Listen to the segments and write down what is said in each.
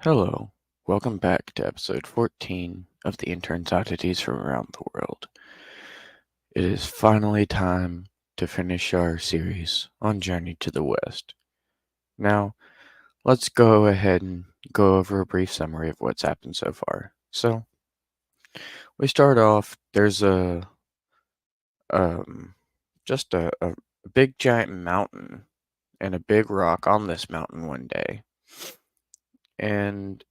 Hello, welcome back to episode 14 of the Intern's Oddities from around the world. It is finally time to finish our series on Journey to the West. Now, let's go ahead and go over a brief summary of what's happened so far. So, we start off, there's um, just a big giant mountain and a big rock on this mountain one day. And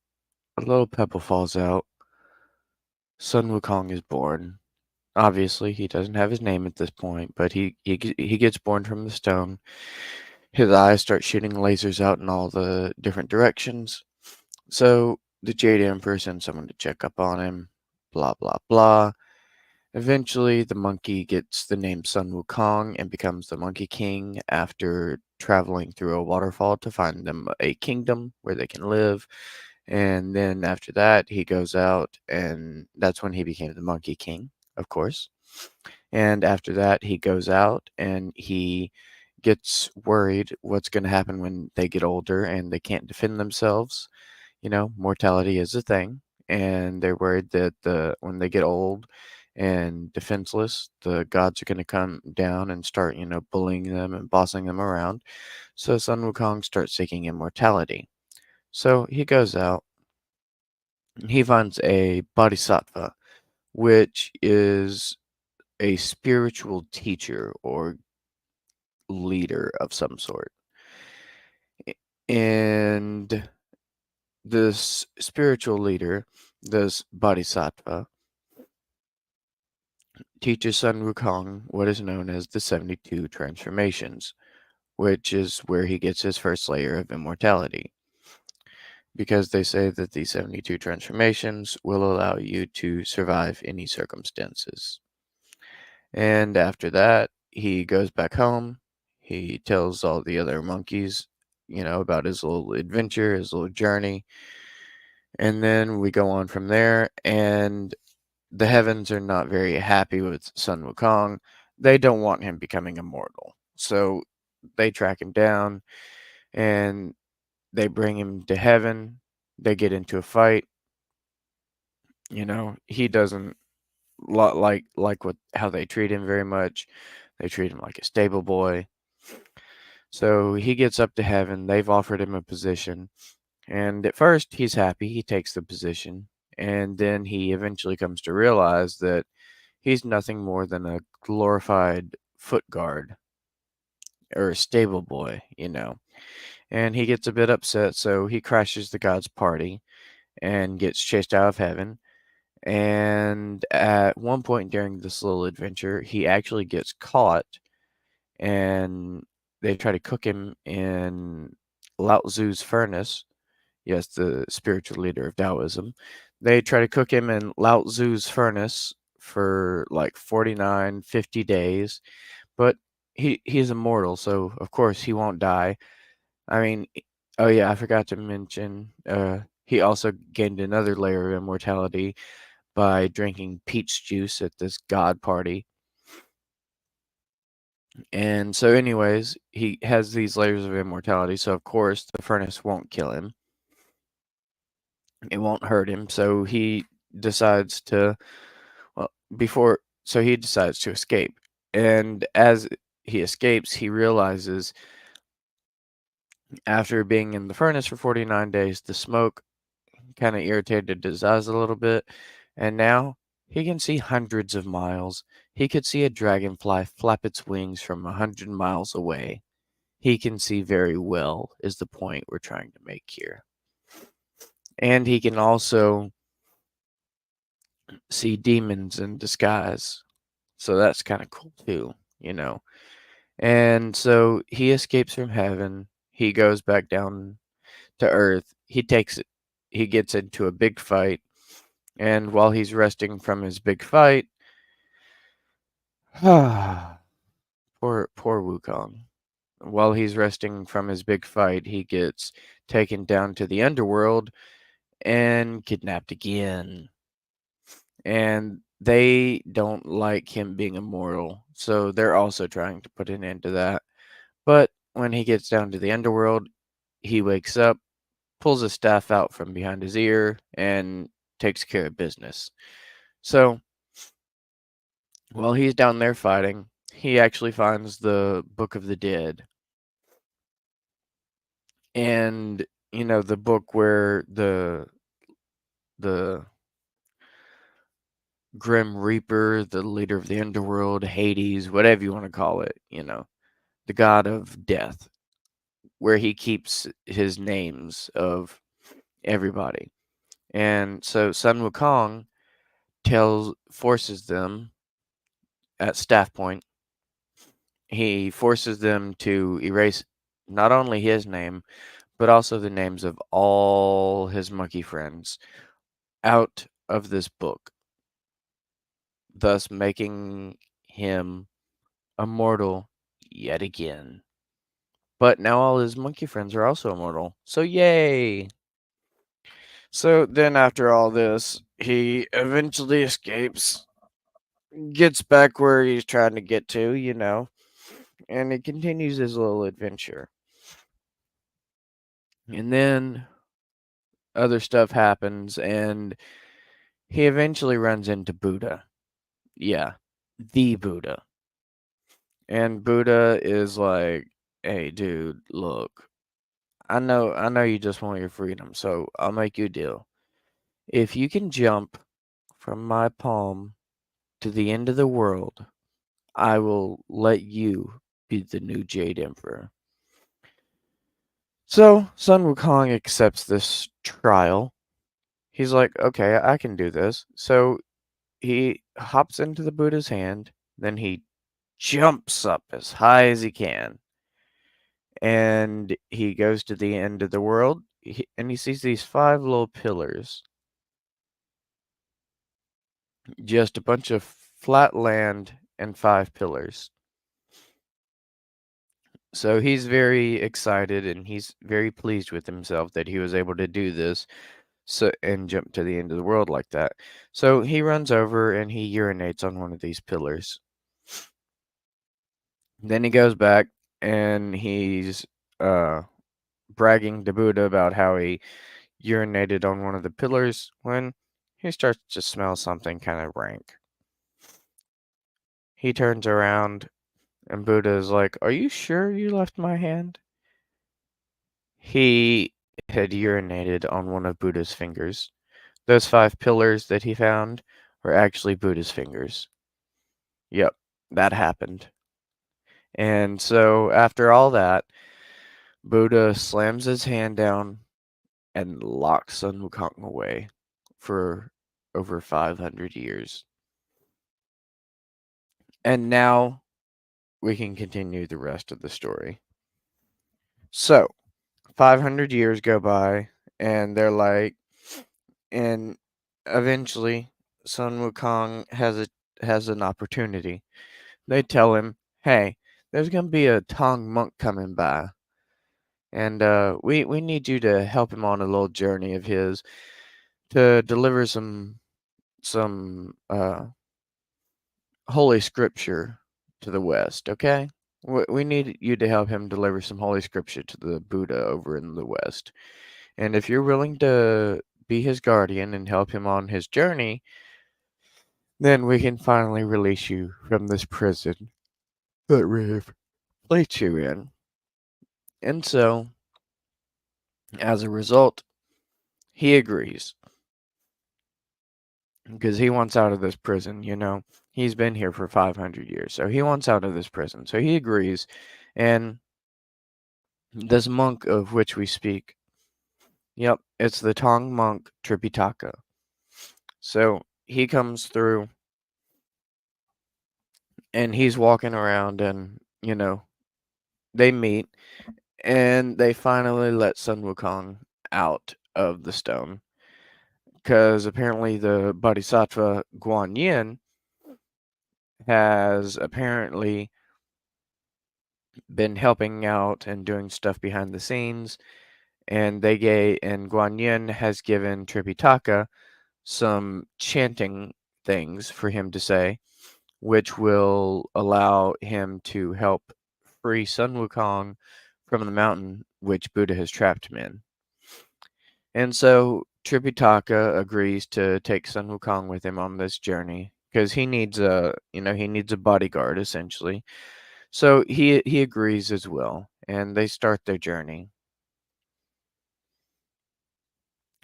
a little pebble falls out. Sun Wukong is born. Obviously, he doesn't have his name at this point, but he gets born from the stone. His eyes start shooting lasers out in all the different directions. So the Jade Emperor sends someone to check up on him. Blah blah blah. Eventually, the monkey gets the name Sun Wukong and becomes the Monkey King after traveling through a waterfall to find them a kingdom where they can live. And then after that, he goes out, and that's when he became the Monkey King, of course. And after that, he goes out and he gets worried what's going to happen when they get older and they can't defend themselves. You know, mortality is a thing, and they're worried that when they get old and defenseless, the gods are going to come down and start, bullying them and bossing them around. So Sun Wukong starts seeking immortality. So he goes out. He finds a bodhisattva, which is a spiritual teacher or leader of some sort. And this spiritual leader, this bodhisattva, teaches Sun Wukong what is known as the 72 transformations, which is where he gets his first layer of immortality. Because they say that the 72 transformations will allow you to survive any circumstances. And after that, he goes back home. He tells all the other monkeys, about his little adventure, his little journey. And then we go on from there, and the heavens are not very happy with Sun Wukong. They don't want him becoming immortal. So they track him down, and they bring him to heaven. They get into a fight. He doesn't like what how they treat him very much. They treat him like a stable boy. So he gets up to heaven. They've offered him a position. And at first, he's happy. He takes the position. And then he eventually comes to realize that he's nothing more than a glorified foot guard or a stable boy. And he gets a bit upset. So he crashes the god's party and gets chased out of heaven. And at one point during this little adventure, he actually gets caught, and they try to cook him in Lao Tzu's furnace. Yes, the spiritual leader of Taoism. They try to cook him in Lao Tzu's furnace for like 49, 50 days, but he's immortal, so of course he won't die. I mean, oh yeah, I forgot to mention, he also gained another layer of immortality by drinking peach juice at this god party. And so, anyways, he has these layers of immortality, so of course the furnace won't kill him. It won't hurt him, so he decides to, so he decides to escape. And as he escapes, he realizes after being in the furnace for 49 days, the smoke kind of irritated his eyes a little bit, and now he can see hundreds of miles. He could see a dragonfly flap its wings from 100 miles away. He can see very well, is the point we're trying to make here. And he can also see demons in disguise. So that's kind of cool too. And so he escapes from heaven. He goes back down to earth. He gets into a big fight. And while he's resting from his big fight, poor Wukong. While he's resting from his big fight, he gets taken down to the underworld and kidnapped again. And they don't like him being immortal, so they're also trying to put an end to that. But when he gets down to the underworld, he wakes up pulls a staff out from behind his ear and takes care of business. So while he's down there fighting, he actually finds the Book of the Dead. And, the book where the Grim Reaper, the leader of the underworld, Hades, whatever you want to call it, the god of death, where he keeps his names of everybody. And so Sun Wukong forces them at staff point. He forces them to erase not only his name, but also the names of all his monkey friends out of this book, thus making him immortal yet again. But now all his monkey friends are also immortal. So yay! So then after all this, he eventually escapes, gets back where he's trying to get to, and he continues his little adventure. And then other stuff happens, and he eventually runs into Buddha. Yeah, the Buddha. And Buddha is like, "Hey, dude, look, I know you just want your freedom, so I'll make you a deal. If you can jump from my palm to the end of the world, I will let you be the new Jade Emperor." So Sun Wukong accepts this trial. He's like, "Okay, I can do this." So he hops into the Buddha's hand, then he jumps up as high as he can, and he goes to the end of the world, and he sees these 5 little pillars, just a bunch of flat land and 5 pillars. So he's very excited and he's very pleased with himself that he was able to do this and jump to the end of the world like that. So he runs over and he urinates on one of these pillars. Then he goes back and he's bragging to Buddha about how he urinated on one of the pillars when he starts to smell something kind of rank. He turns around and Buddha is like, "Are you sure you left my hand?" He had urinated on one of Buddha's fingers. Those 5 pillars that he found were actually Buddha's fingers. Yep, that happened. And so after all that, Buddha slams his hand down and locks Sun Wukong away for over 500 years. And now we can continue the rest of the story. So, 500 years go by, and they're like, and eventually Sun Wukong has an opportunity. They tell him, "Hey, there's gonna be a Tong monk coming by, and we need you to help him on a little journey of his to deliver some holy scripture to the West. Okay, we need you to help him deliver some holy scripture to the Buddha over in the West. And if you're willing to be his guardian and help him on his journey, then we can finally release you from this prison that we've placed you in." And so, as a result, he agrees because he wants out of this prison. He's been here for 500 years, so he wants out of this prison. So he agrees, and this monk of which we speak, yep, it's the Tong monk Tripitaka. So he comes through, and he's walking around, and they meet, and they finally let Sun Wukong out of the stone because apparently the Bodhisattva Guan Yin has apparently been helping out and doing stuff behind the scenes, and Guan Yin has given Tripitaka some chanting things for him to say, which will allow him to help free Sun Wukong from the mountain which Buddha has trapped him in. And so Tripitaka agrees to take Sun Wukong with him on this journey because he needs a bodyguard essentially. So he agrees as well, and they start their journey.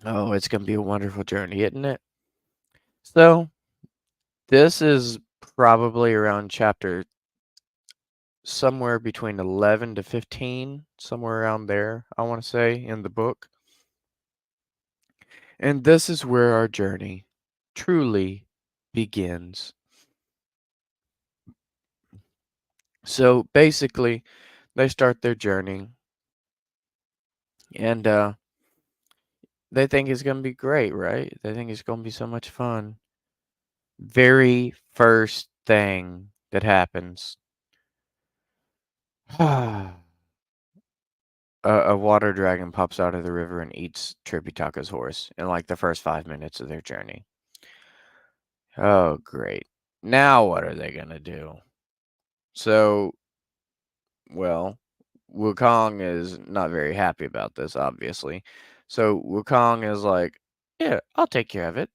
Oh, it's gonna be a wonderful journey, isn't it? So this is probably around chapter somewhere between 11 to 15, somewhere around there, I want to say, in the book. And this is where our journey truly begins. So basically, they start their journey, and they think it's going to be great, right? They think it's going to be so much fun. Very first thing that happens. A water dragon pops out of the river and eats Tripitaka's horse in like the first 5 minutes of their journey. Oh, great. Now what are they going to do? So, well, Wukong is not very happy about this, obviously. So Wukong is like, yeah, I'll take care of it.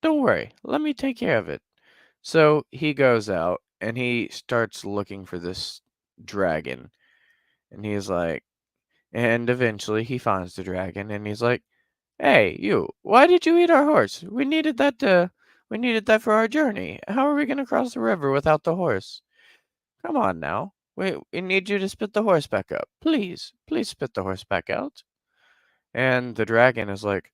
Don't worry. Let me take care of it. So he goes out and he starts looking for this dragon. And he's like, and eventually he finds the dragon and he's like, hey, you, why did you eat our horse? We needed that for our journey. How are we going to cross the river without the horse? Come on now. We need you to spit the horse back up. Please, please spit the horse back out. And the dragon is like,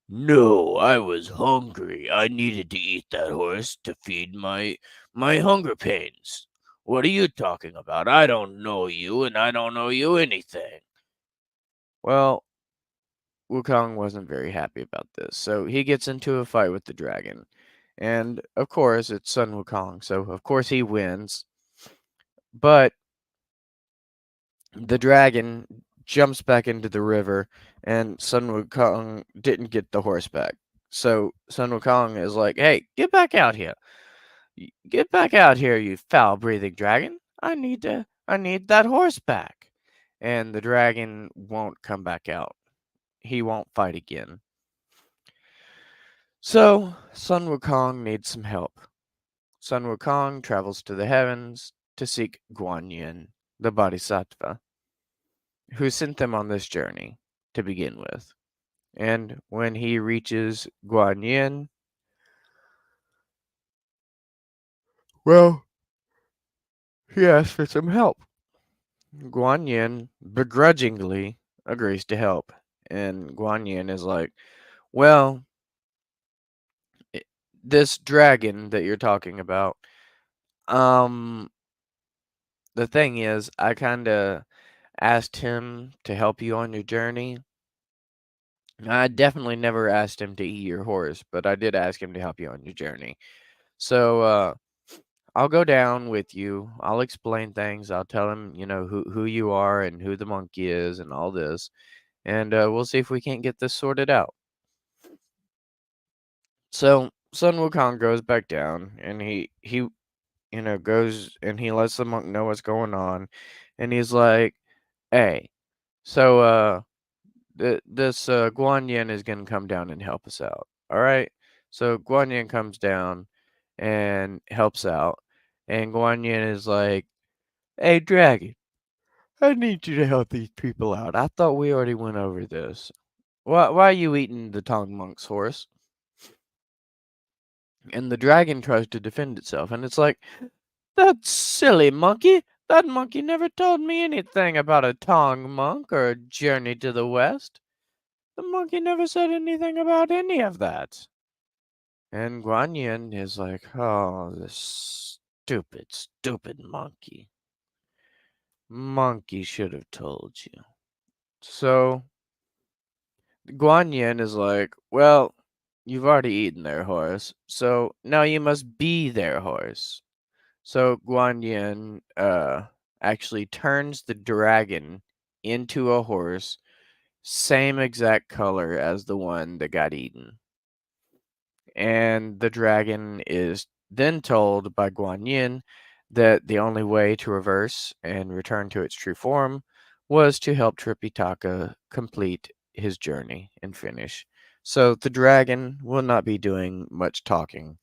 no, I was hungry. I needed to eat that horse to feed my hunger pains. What are you talking about? I don't know you, and I don't know you anything. Well, Wukong wasn't very happy about this, so he gets into a fight with the dragon. And of course, it's Sun Wukong, so of course he wins. But the dragon jumps back into the river, and Sun Wukong didn't get the horse back. So Sun Wukong is like, hey, get back out here. Get back out here, you foul-breathing dragon. I need that horse back. And the dragon won't come back out. He won't fight again. So Sun Wukong needs some help. Sun Wukong travels to the heavens to seek Guan Yin, the Bodhisattva, who sent them on this journey to begin with. And when he reaches Guan Yin, well, he asks for some help. Guan Yin begrudgingly agrees to help. And Guan Yin is like, well, this dragon that you're talking about, um, the thing is, I kind of asked him to help you on your journey. I definitely never asked him to eat your horse, but I did ask him to help you on your journey. So, I'll go down with you. I'll explain things. I'll tell him, who you are and who the monkey is and all this. And we'll see if we can't get this sorted out. So Sun Wukong goes back down and he goes and he lets the monk know what's going on. And he's like, hey, so this Guan Yin is gonna come down and help us out. All right. So Guan Yin comes down and helps out. And Guan Yin is like, hey, dragon, I need you to help these people out. I thought we already went over this. Why are you eating the Tong Monk's horse? And the dragon tries to defend itself, and it's like, that silly monkey! That monkey never told me anything about a Tong Monk or a journey to the west. The monkey never said anything about any of that. And Guan Yin is like, oh, this stupid, stupid monkey. Monkey should have told you. So Guan Yin is like, well, you've already eaten their horse, so now you must be their horse. So Guan Yin actually turns the dragon into a horse, same exact color as the one that got eaten. And the dragon is then told by Guan Yin that the only way to reverse and return to its true form was to help Tripitaka complete his journey and finish. So the dragon will not be doing much talking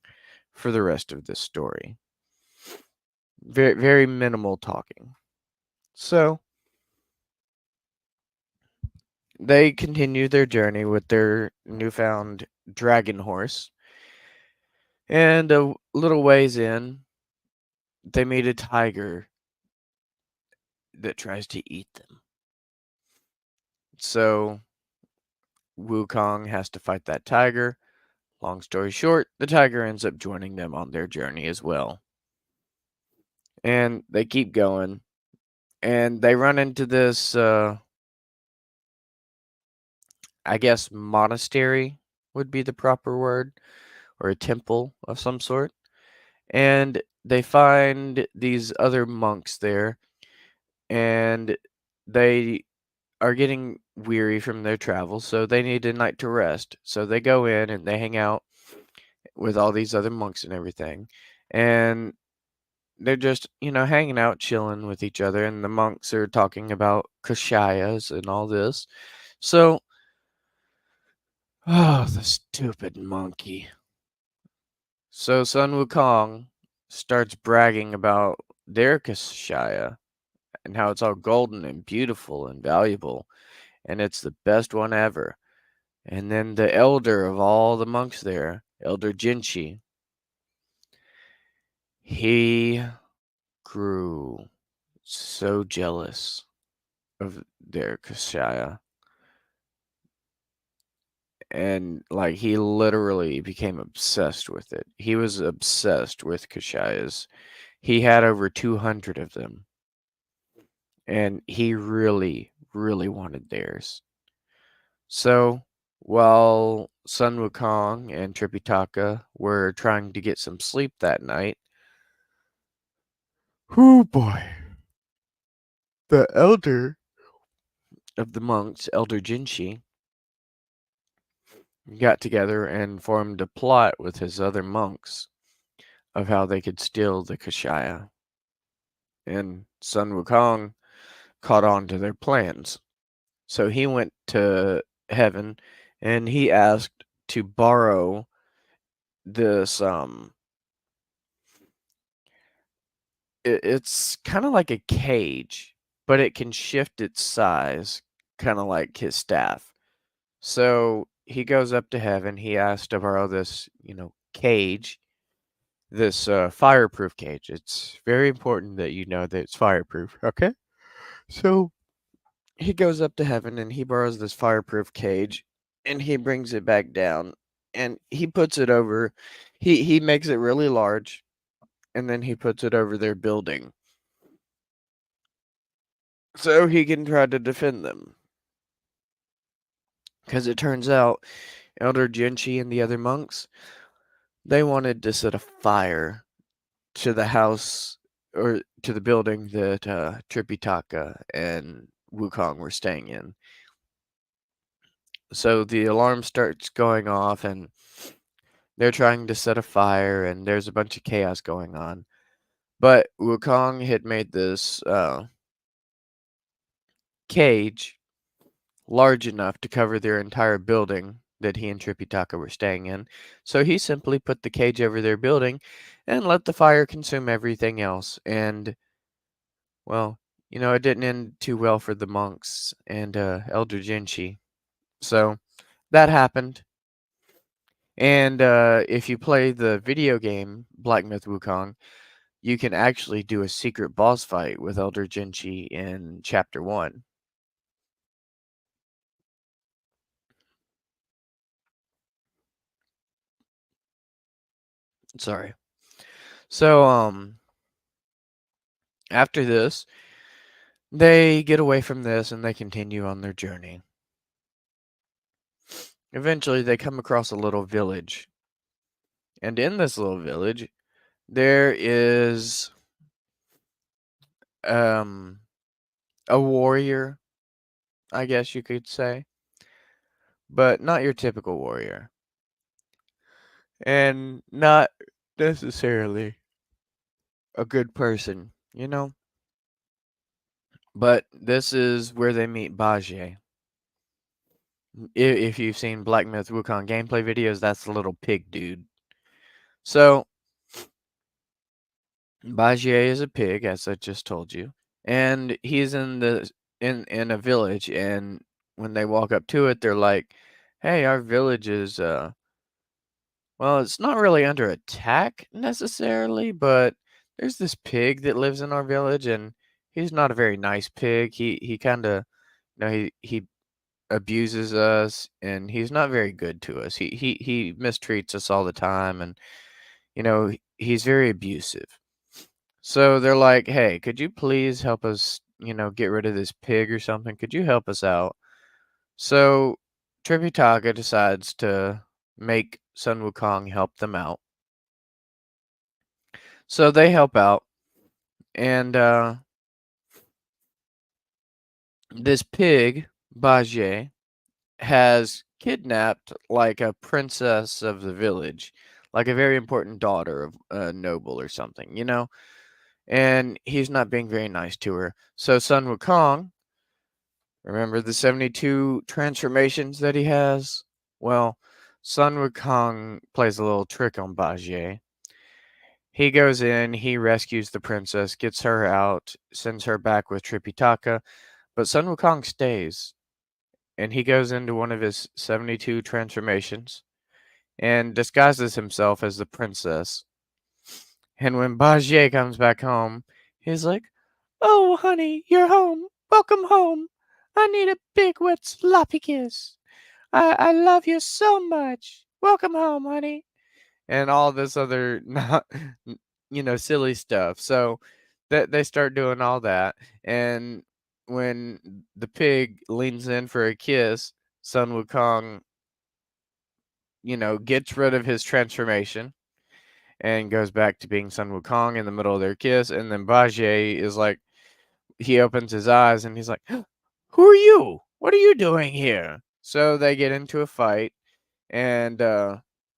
for the rest of this story. Very, very minimal talking. So they continue their journey with their newfound dragon horse. And a little ways in, they meet a tiger that tries to eat them. So Wukong has to fight that tiger. Long story short, the tiger ends up joining them on their journey as well. And they keep going. And they run into this, I guess, monastery would be the proper word, or a temple of some sort. And they find these other monks there. And they are getting weary from their travels, so they need a night to rest. So they go in and they hang out with all these other monks and everything. And they're just, hanging out, chilling with each other. And the monks are talking about Kashayas and all this. So, oh, the stupid monkey. So Sun Wukong starts bragging about their Kashaya and how it's all golden and beautiful and valuable. And it's the best one ever. And then the elder of all the monks there, Elder Jinchi, he grew so jealous of their Kashaya. And like he literally became obsessed with it. He was obsessed with Kashayas. He had over 200 of them. And he really, really wanted theirs. So while Sun Wukong and Tripitaka were trying to get some sleep that night, oh boy, the elder of the monks, Elder Jinshi, got together and formed a plot with his other monks of how they could steal the Kashaya. And Sun Wukong caught on to their plans. So he went to heaven and he asked to borrow this it's kind of like a cage, but it can shift its size, kind of like his staff. So he goes up to heaven. He asks to borrow this, cage, this fireproof cage. It's very important that you know that it's fireproof. Okay. So he goes up to heaven and he borrows this fireproof cage, and he brings it back down, and he puts it over. He makes it really large, and then he puts it over their building, so he can try to defend them. Because it turns out Elder Genshi and the other monks, they wanted to set a fire to the house or to the building that Tripitaka and Wukong were staying in. So the alarm starts going off and they're trying to set a fire and there's a bunch of chaos going on. But Wukong had made this cage large enough to cover their entire building that he and Tripitaka were staying in. So he simply put the cage over their building and let the fire consume everything else. And, well, it didn't end too well for the monks and Elder Jinchi. So that happened. And if you play the video game Black Myth Wukong, you can actually do a secret boss fight with Elder Jinchi in Chapter 1. Sorry. So, after this, they get away from this and they continue on their journey. Eventually, they come across a little village. And in this little village, there is a warrior, I guess you could say, but not your typical warrior. And not necessarily a good person. But this is where they meet Baje. If you've seen Black Myth Wukong gameplay videos, that's the little pig dude. So, Bajier is a pig, as I just told you, and he's in a village, and when they walk up to it, they're like, "Hey, our village is well, it's not really under attack necessarily, but there's this pig that lives in our village, and he's not a very nice pig. He kind of, he abuses us, and he's not very good to us. He mistreats us all the time, and he's very abusive." So they're like, "Hey, could you please help us, get rid of this pig or something? Could you help us out?" So Tripitaka decides to make Sun Wukong help them out. So they help out, and this pig, Bajie, has kidnapped like a princess of the village, like a very important daughter of a noble or something, and he's not being very nice to her. So Sun Wukong, remember the 72 transformations that he has? Well, Sun Wukong plays a little trick on Bajie. He goes in, he rescues the princess, gets her out, sends her back with Tripitaka, but Sun Wukong stays, and he goes into one of his 72 transformations and disguises himself as the princess. And when Bajie comes back home, he's like, "Oh, honey, you're home. Welcome home. I need a big, wet, sloppy kiss. I love you so much. Welcome home, honey." And all this other not silly stuff. So that they start doing all that, and when the pig leans in for a kiss, Sun Wukong, gets rid of his transformation and goes back to being Sun Wukong in the middle of their kiss, and then Bajie is like, he opens his eyes and he's like, "Who are you? What are you doing here?" So they get into a fight, and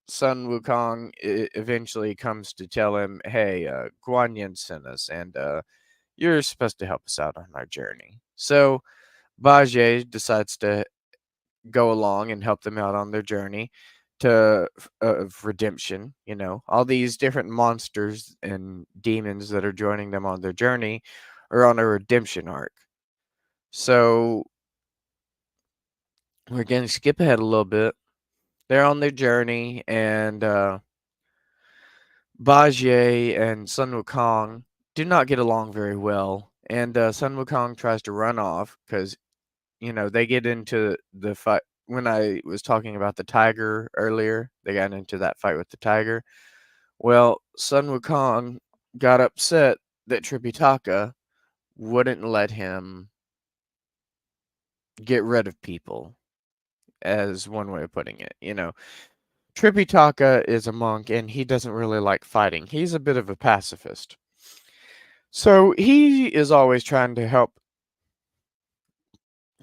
Sun Wukong eventually comes to tell him, "Hey, Guan Yin sent us, and you're supposed to help us out on our journey." So Bajie decides to go along and help them out on their journey of redemption. All these different monsters and demons that are joining them on their journey are on a redemption arc. So we're going to skip ahead a little bit. They're on their journey, and Bajie and Sun Wukong do not get along very well. And Sun Wukong tries to run off because, they get into the fight. When I was talking about the tiger earlier, they got into that fight with the tiger. Well, Sun Wukong got upset that Tripitaka wouldn't let him get rid of people, as one way of putting it. Tripitaka is a monk, and he doesn't really like fighting. He's a bit of a pacifist. So he is always trying to help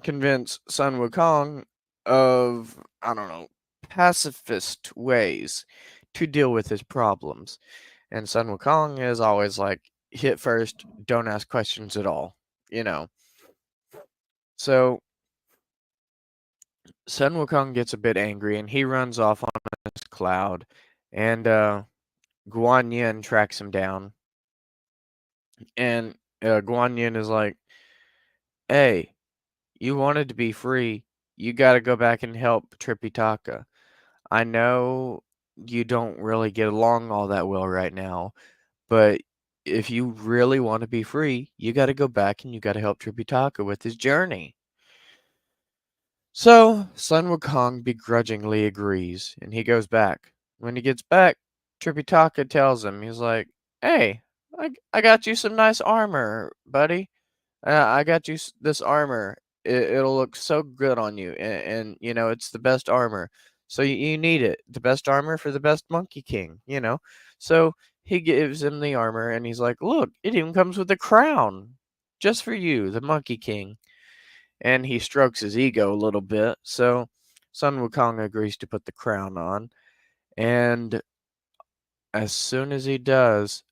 convince Sun Wukong of, I don't know, pacifist ways to deal with his problems. And Sun Wukong is always like, hit first, don't ask questions at all, you know. So Sun Wukong gets a bit angry, and he runs off on this cloud, and Guan Yin tracks him down, and Guan Yin is like, "Hey, you wanted to be free. You got to go back and help Tripitaka. I know you don't really get along all that well right now, but if you really want to be free, you got to go back and you got to help Tripitaka with his journey." So Sun Wukong begrudgingly agrees, and he goes back. When he gets back, Tripitaka tells him, he's like, "Hey, I got you some nice armor, buddy. I got you this armor. It'll look so good on you, and it's the best armor. So you need it. The best armor for the best Monkey King. So he gives him the armor, and he's like, "Look, it even comes with a crown, just for you, the Monkey King." And he strokes his ego a little bit. So Sun Wukong agrees to put the crown on, and as soon as he does,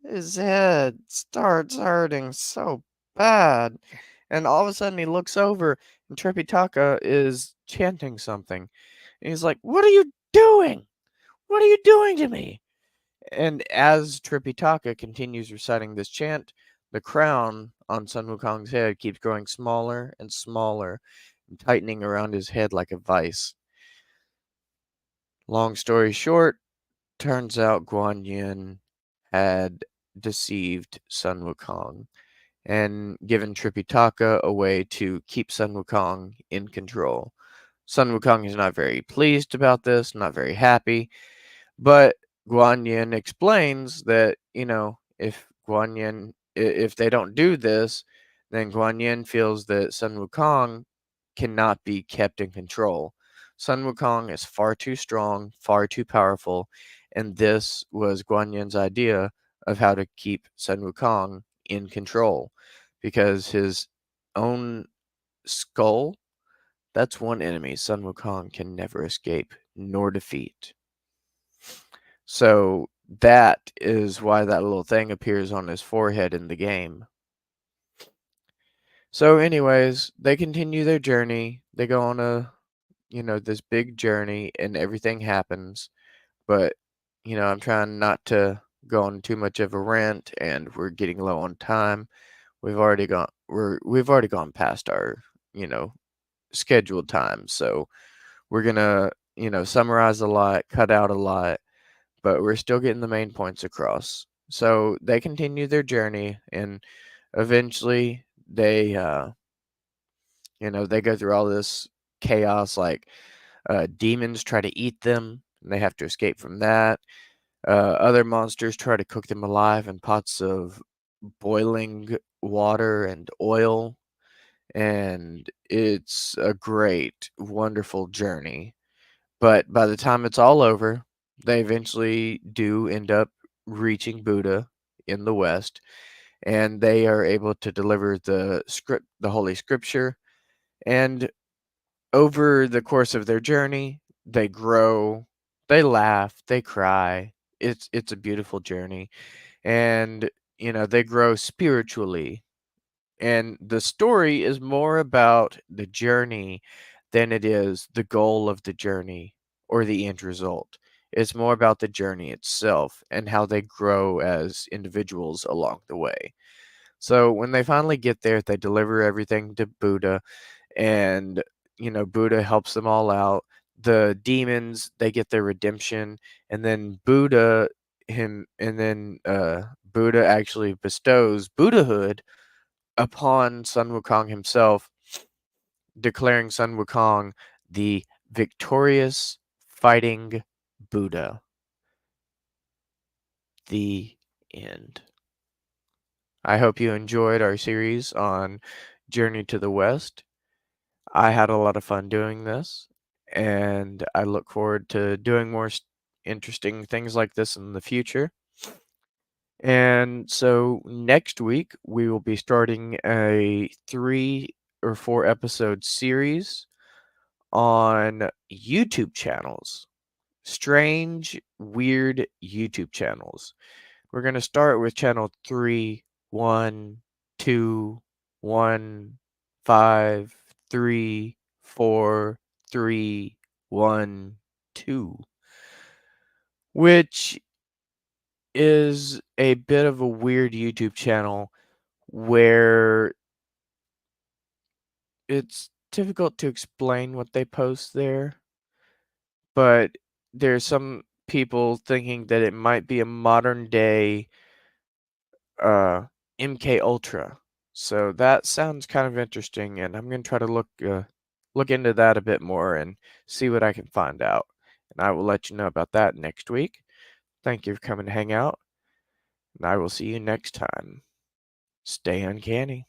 his head starts hurting so bad. And all of a sudden he looks over and Tripitaka is chanting something. And he's like, "What are you doing? What are you doing to me?" And as Tripitaka continues reciting this chant, the crown on Sun Wukong's head keeps growing smaller and smaller and tightening around his head like a vice. Long story short, turns out Guan Yin had deceived Sun Wukong and given Tripitaka a way to keep Sun Wukong in control. Sun Wukong is not very pleased about this, not very happy, but Guan Yin explains that, if they don't do this, then Guan Yin feels that Sun Wukong cannot be kept in control. Sun Wukong is far too strong, far too powerful, and this was Guan Yin's idea of how to keep Sun Wukong in control, because his own skull, that's one enemy Sun Wukong can never escape nor defeat. So that is why that little thing appears on his forehead in the game. So anyways, they continue their journey. They go on this big journey and everything happens. But, I'm trying not to go on too much of a rant and we're getting low on time. We've already gone past our, scheduled time. So we're gonna, summarize a lot, cut out a lot, but we're still getting the main points across. So they continue their journey, and eventually they go through all this chaos, like demons try to eat them and they have to escape from that. Other monsters try to cook them alive in pots of boiling water and oil, and it's a great, wonderful journey. But by the time it's all over, they eventually do end up reaching Buddha in the West, and they are able to deliver the Holy Scripture. And over the course of their journey, they grow, they laugh, they cry. It's a beautiful journey, and they grow spiritually. And the story is more about the journey than it is the goal of the journey or the end result. It's more about the journey itself and how they grow as individuals along the way. So when they finally get there, they deliver everything to Buddha, and Buddha helps them all out. The demons, they get their redemption, and then Buddha actually bestows Buddhahood upon Sun Wukong himself, declaring Sun Wukong the victorious fighting Buddha. The end. I hope you enjoyed our series on Journey to the West. I had a lot of fun doing this, and I look forward to doing more interesting things like this in the future. And so next week, we will be starting a 3 or 4 episode series on YouTube channels. Strange, weird YouTube channels. We're going to start with channel 3, 1, 2, 1, 5, 3, 4, 3, 1, 2, which is a bit of a weird YouTube channel where it's difficult to explain what they post there, but there's some people thinking that it might be a modern day MK Ultra. So that sounds kind of interesting, and I'm gonna try to look into that a bit more and see what I can find out. And I will let you know about that next week. Thank you for coming to hang out, and I will see you next time. Stay uncanny.